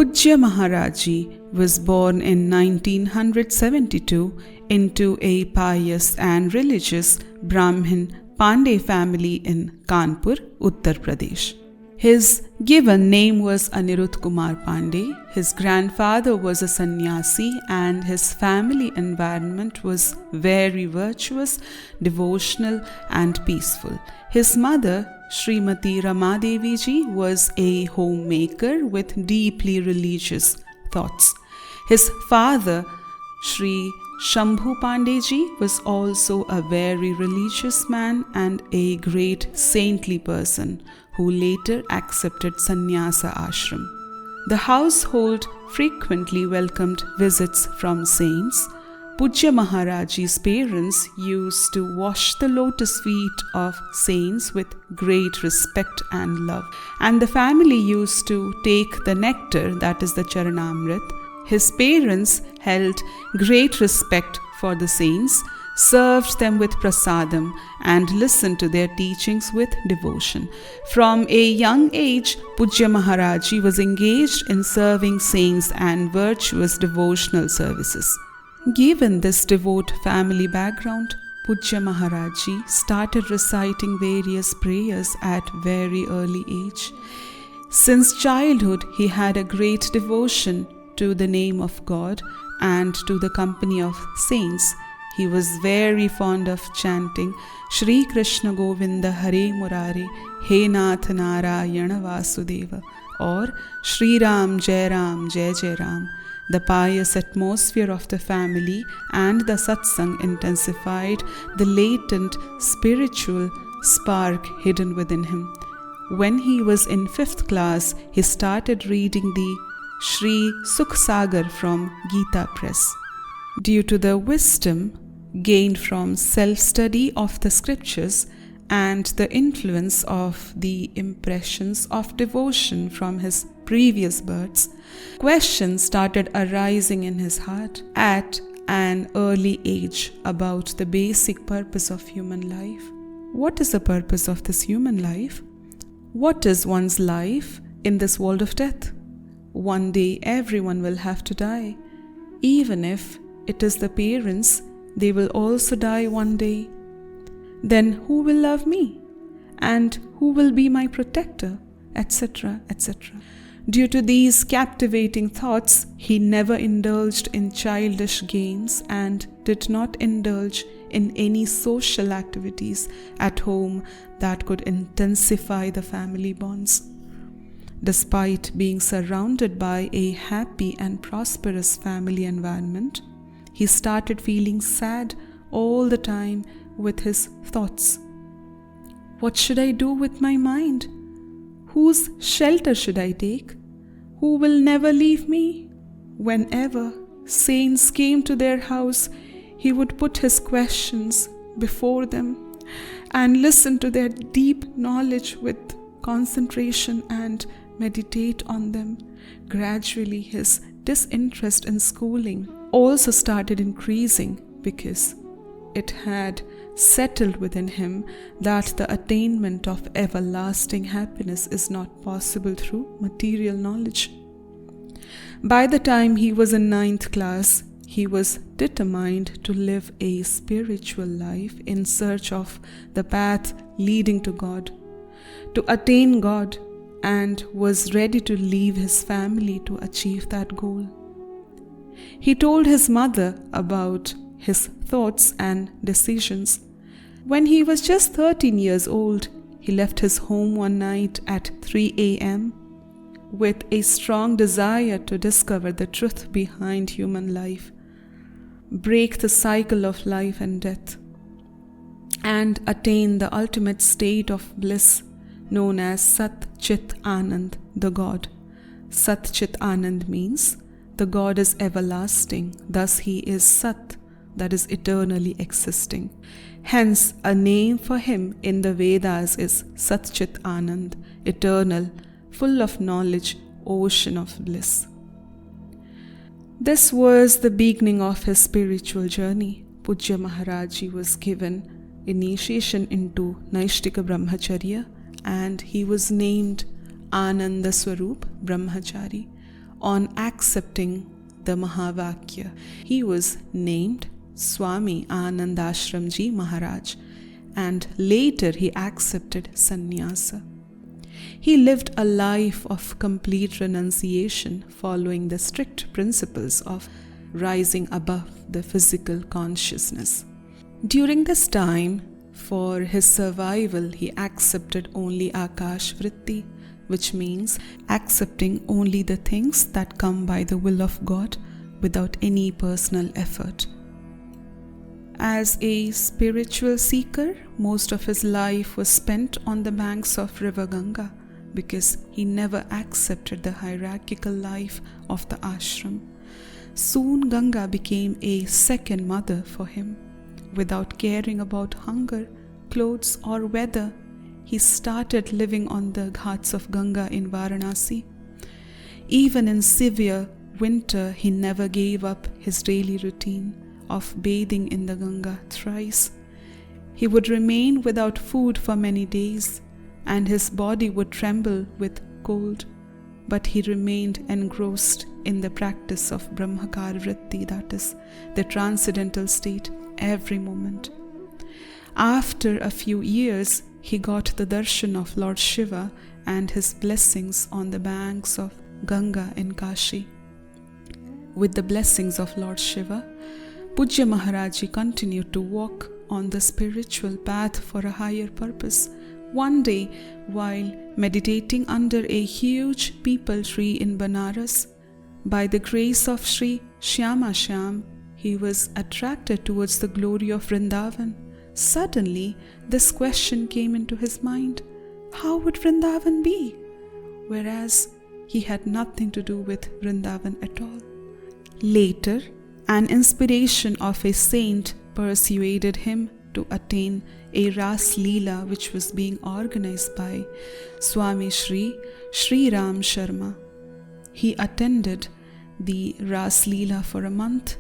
Pujya Maharaj was born in 1972 into a pious and religious Brahmin Pandey family in Kanpur, Uttar Pradesh. His given name was Anirudh Kumar Pandey. His grandfather was a sannyasi and his family environment was very virtuous, devotional and peaceful. His mother, Srimati Ramadevi ji, was a homemaker with deeply religious thoughts. His father, Shri Shambhu Pandey ji, was also a very religious man and a great saintly person who later accepted sannyasa ashram. The household frequently welcomed visits from saints. Pujya Maharaj's parents used to wash the lotus feet of saints with great respect and love, and the family used to take the nectar, that is the Charanamrit. His parents held great respect for the saints, served them with prasadam, and listened to their teachings with devotion. From a young age, Pujya Maharaj was engaged in serving saints and virtuous devotional services. Given this devout family background, Pujya Maharaj started reciting various prayers at very early age. Since childhood, he had a great devotion to the name of God and to the company of saints. He was very fond of chanting Shri Krishna Govinda Hare Murare He Nath Narayana Vasudeva or Shri Ram Jai Ram Jai Jai Ram. The pious atmosphere of the family and the satsang intensified the latent spiritual spark hidden within him. When he was in 5th class, he started reading the Shri Sukh Sagar from Gita Press. Due to the wisdom gained from self-study of the scriptures and the influence of the impressions of devotion from his previous births, questions started arising in his heart at an early age about the basic purpose of human life. What is the purpose of this human life? What is one's life in this world of death? One day everyone will have to die. Even if it is the parents, they will also die one day. Then who will love me? And who will be my protector? Etc., etc. Due to these captivating thoughts, he never indulged in childish games and did not indulge in any social activities at home that could intensify the family bonds. Despite being surrounded by a happy and prosperous family environment, he started feeling sad all the time with his thoughts. What should I do with my mind? Whose shelter should I take? Who will never leave me? Whenever saints came to their house, he would put his questions before them and listen to their deep knowledge with concentration and meditate on them. Gradually, his disinterest in schooling also started increasing because it had settled within him that the attainment of everlasting happiness is not possible through material knowledge. By the time he was in 9th class, he was determined to live a spiritual life in search of the path leading to God, to attain God, and was ready to leave his family to achieve that goal. He told his mother about his thoughts and decisions. When he was just 13 years old, he left his home one night at 3 a.m. with a strong desire to discover the truth behind human life, break the cycle of life and death, and attain the ultimate state of bliss known as Sat Chit Anand, the God. Sat Chit Anand means the God is everlasting, thus he is Sat, that is eternally existing. Hence, a name for him in the Vedas is Sat Chit Anand, eternal, full of knowledge, ocean of bliss. This was the beginning of his spiritual journey. Pujya Maharaj was given initiation into Naishtika Brahmacharya and he was named Ananda Swarup Brahmachari. on accepting the Mahavakya. He was named Swami Anandashramji Maharaj, and later he accepted sannyasa. He lived a life of complete renunciation, following the strict principles of rising above the physical consciousness. During this time, for his survival, he accepted only Akash Vritti, which means accepting only the things that come by the will of God without any personal effort. As a spiritual seeker, most of his life was spent on the banks of river Ganga, because he never accepted the hierarchical life of the ashram. Soon Ganga became a second mother for him. Without caring about hunger, clothes or weather, he started living on the ghats of Ganga in Varanasi. Even in severe winter, he never gave up his daily routine of bathing in the Ganga thrice. He would remain without food for many days, and his body would tremble with cold, but he remained engrossed in the practice of Brahmakar Vritti, that is, the transcendental state, every moment. After a few years, he got the darshan of Lord Shiva and his blessings on the banks of Ganga in Kashi. With the blessings of Lord Shiva, Pujya Maharaji continued to walk on the spiritual path for a higher purpose. One day, while meditating under a huge peepal tree in Banaras, by the grace of Shri Shyama Shyam, he was attracted towards the glory of Vrindavan. Suddenly, this question came into his mind: how would Vrindavan be? Whereas he had nothing to do with Vrindavan at all. Later, an inspiration of a saint persuaded him to attain a Ras Leela which was being organized by Swami Shri Ram Sharma. He attended the Ras Leela for a month.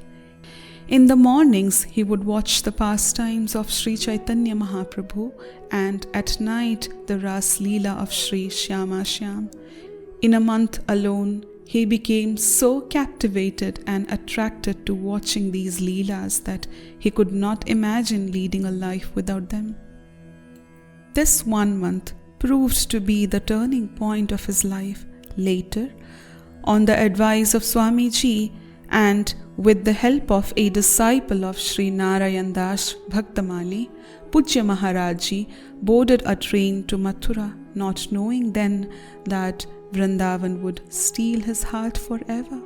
In the mornings, he would watch the pastimes of Sri Chaitanya Mahaprabhu, and at night the Ras Leela of Sri Shyama Shyam. In a month alone, he became so captivated and attracted to watching these Leelas that he could not imagine leading a life without them. This 1 month proved to be the turning point of his life. Later, on the advice of Swamiji and with the help of a disciple of Sri Narayan Das Bhaktamali, Pujya Maharaji boarded a train to Mathura, not knowing then that Vrindavan would steal his heart forever.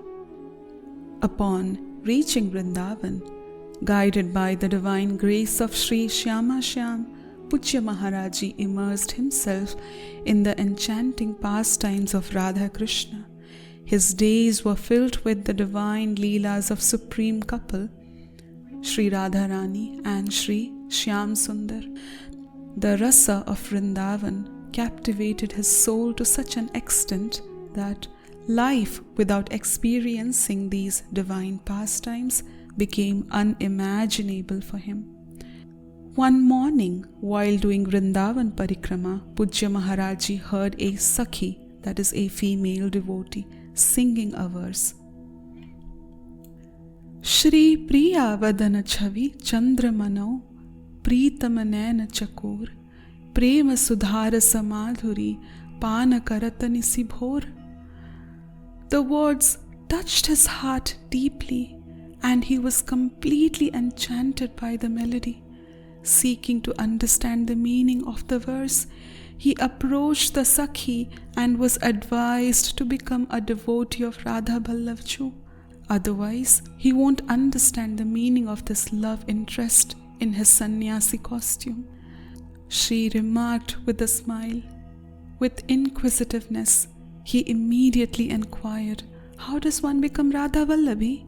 Upon reaching Vrindavan, guided by the divine grace of Sri Shyama Shyam, Pujya Maharaji immersed himself in the enchanting pastimes of Radha Krishna. His days were filled with the divine Leelas of supreme couple, Sri Radharani and Sri Shyam Sundar. The rasa of Vrindavan captivated his soul to such an extent that life without experiencing these divine pastimes became unimaginable for him. One morning, while doing Vrindavan Parikrama, Pujya Maharaji heard a Sakhi, that is a female devotee, singing a verse. Shri Priya Vadana Chavi Chandramano Preetama Naina Chakor Prema Sudhara Samadhuri Pana Karatani Sibhor. The words touched his heart deeply, and he was completely enchanted by the melody. Seeking to understand the meaning of the verse, he approached the Sakhi and was advised to become a devotee of Radha Ballavju. Otherwise, he won't understand the meaning of this love interest in his sannyasi costume. Shri remarked with a smile. With inquisitiveness, he immediately inquired, "How does one become Radha Vallabhi?"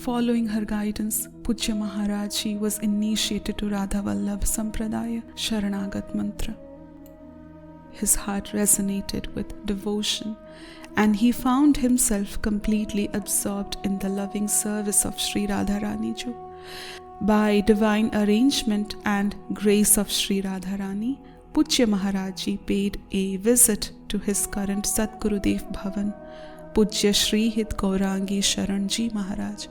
Following her guidance, Pujya Maharaji was initiated to Radha Vallabh Sampradaya Sharanagat Mantra. His heart resonated with devotion, and he found himself completely absorbed in the loving service of Sri Radharani Ji. By divine arrangement and grace of Sri Radharani, Pujya Maharaji paid a visit to his current Satgurudev Bhavan. Pujya Shri Gaurangi Sharan Ji Maharaj,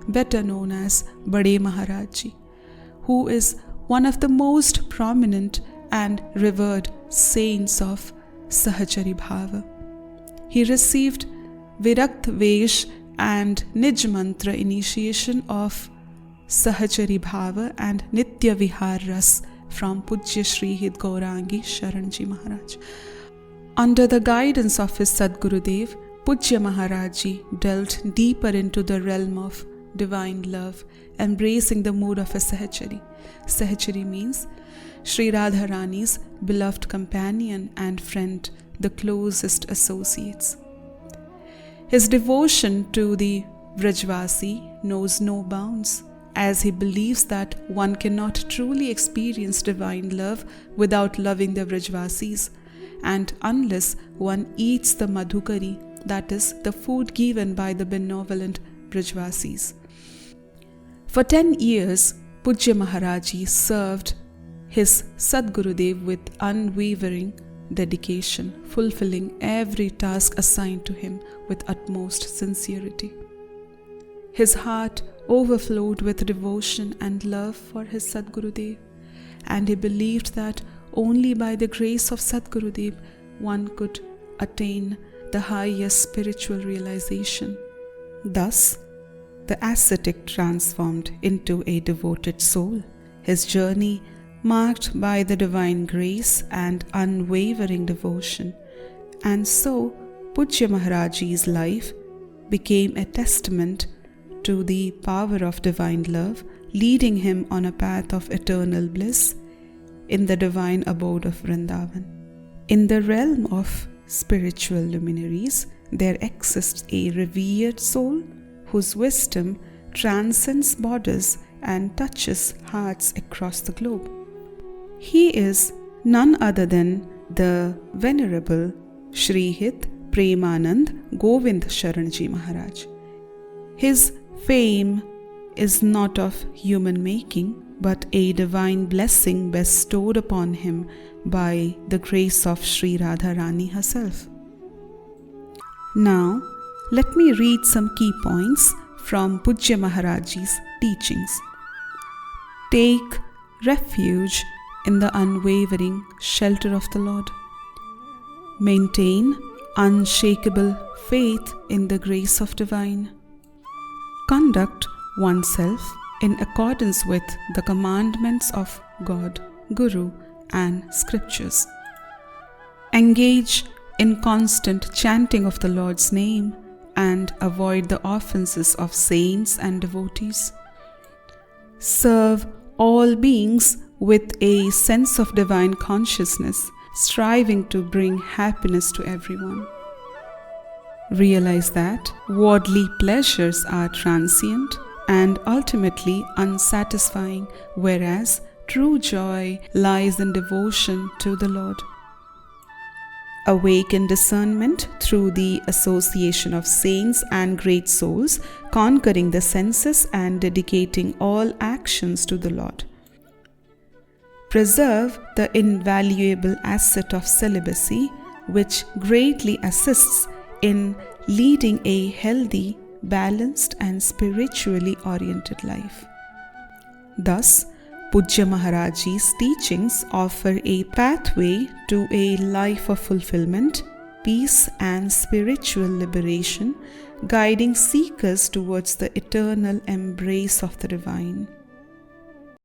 better known as Bade Maharaj Ji, who is one of the most prominent and revered saints of Sahachari Bhava. He received Virakt Vesh and Nij Mantra initiation of Sahachari Bhava and Nitya Vihar Ras from Pujya Shri Gaurangi Sharan Ji Maharaj. Under the guidance of his Sadgurudev, Pujya Maharaj Ji delved deeper into the realm of divine love, embracing the mood of a Sahachari. Sahachari means Shri Radharani's beloved companion and friend, the closest associates. His devotion to the Vrajvasi knows no bounds, as he believes that one cannot truly experience divine love without loving the Vrajvasis, and unless one eats the madhukari, that is, the food given by the benevolent Vrajvasis. For 10 years, Pujya Maharaj Ji served his Sadgurudev with unwavering dedication, fulfilling every task assigned to him with utmost sincerity. His heart overflowed with devotion and love for his Sadgurudev, and he believed that only by the grace of Sadgurudev one could attain the highest spiritual realization. Thus, the ascetic transformed into a devoted soul, his journey marked by the divine grace and unwavering devotion. And so, Pujya Maharaj Ji's life became a testament to the power of divine love, leading him on a path of eternal bliss in the divine abode of Vrindavan. In the realm of spiritual luminaries, there exists a revered soul whose wisdom transcends borders and touches hearts across the globe. He is none other than the Venerable Shri Premanand Govind Sharan Ji Maharaj. His fame is not of human making, but a divine blessing bestowed upon him by the grace of Shri Radharani herself. Now, let me read some key points from Pujya Maharaj Ji's teachings. Take refuge in the unwavering shelter of the Lord. Maintain unshakable faith in the grace of divine. Conduct oneself in accordance with the commandments of God, Guru, and Scriptures. Engage in constant chanting of the Lord's name and avoid the offenses of saints and devotees. Serve all beings with a sense of divine consciousness, striving to bring happiness to everyone. Realize that worldly pleasures are transient and ultimately unsatisfying, whereas true joy lies in devotion to the Lord. Awaken discernment through the association of saints and great souls, conquering the senses and dedicating all actions to the Lord. Preserve the invaluable asset of celibacy, which greatly assists in leading a healthy, balanced, and spiritually oriented life. Thus, Pujya Maharaj Ji's teachings offer a pathway to a life of fulfillment, peace, and spiritual liberation, guiding seekers towards the eternal embrace of the divine.